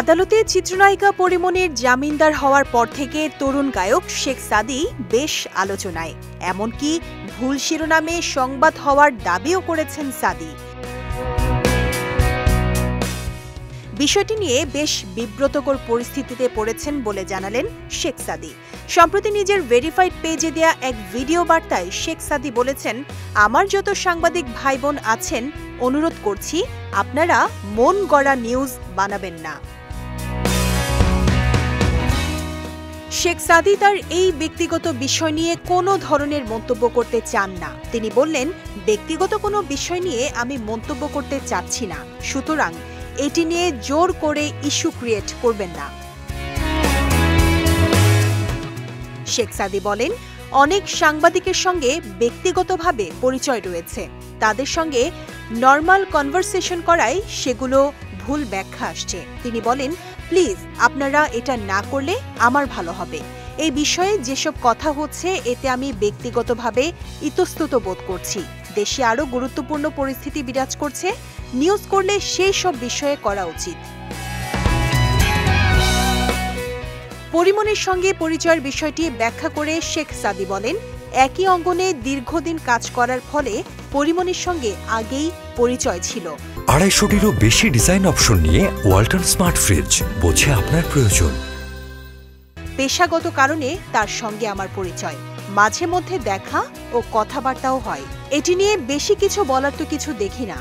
আদালতে চিত্রনায়িকা পরিমণির জামিনদার হওয়ার পর থেকে তরুণ গায়ক শেখ সাদী বেশ আলোচনায়। এমনকি ভুল শিরোনামে সংবাদ হওয়ার দাবিও করেছেন সাদী। বিষয়টি নিয়ে বেশ বিব্রতকর পরিস্থিতিতে পড়েছেন বলে জানালেন শেখ সাদী। সম্প্রতি নিজের ভেরিফাইড পেজে দেয়া এক ভিডিও বার্তায় শেখ সাদী বলেছেন, আমার যত সাংবাদিক ভাই বোন আছেন, অনুরোধ করছি আপনারা মন গড়া নিউজ বানাবেন না। শেখ সাদী তার এই ব্যক্তিগত বিষয় নিয়ে কোনো ধরনের মন্তব্য করতে চান না। তিনি বললেন, ব্যক্তিগত কোনো বিষয় নিয়ে আমি মন্তব্য করতে চাচ্ছি না, সুতরাং এটি নিয়ে জোর করে ইস্যু ক্রিয়েট করবেন না। শেখ সাদী বলেন, অনেক সাংবাদিকের সঙ্গে ব্যক্তিগতভাবে পরিচয় রয়েছে, তাদের সঙ্গে নরমাল কনভারসেশন করায় সেগুলো ভুল ব্যাখ্যা আসছে। তিনি বলেন, প্লিজ আপনারা এটা না করলে আমার ভালো হবে। এই বিষয়ে যেসব কথা হচ্ছে এতে আমি ব্যক্তিগতভাবে ইতস্তত বোধ করছি। দেশে আরও গুরুত্বপূর্ণ পরিস্থিতি বিরাজ করছে, নিউজ করলে সেই সব বিষয়ে করা উচিত। পরিমণির সঙ্গে পরিচয়ের বিষয়টি ব্যাখ্যা করে শেখ সাদী বলেন, একই অঙ্গনে দীর্ঘদিন কাজ করার ফলে পরিমণির সঙ্গে আগেই পরিচয় ছিল। 250-টিরও বেশি ডিজাইন অপশন নিয়ে ওয়ালটন স্মার্ট ফ্রিজ, বোঝে আপনার প্রয়োজন। পেশাগত কারণে তার সঙ্গে আমার পরিচয়, মাঝে মধ্যে দেখা ও কথাবার্তাও হয়। এটি নিয়ে বেশি কিছু বলার তো কিছু দেখি না।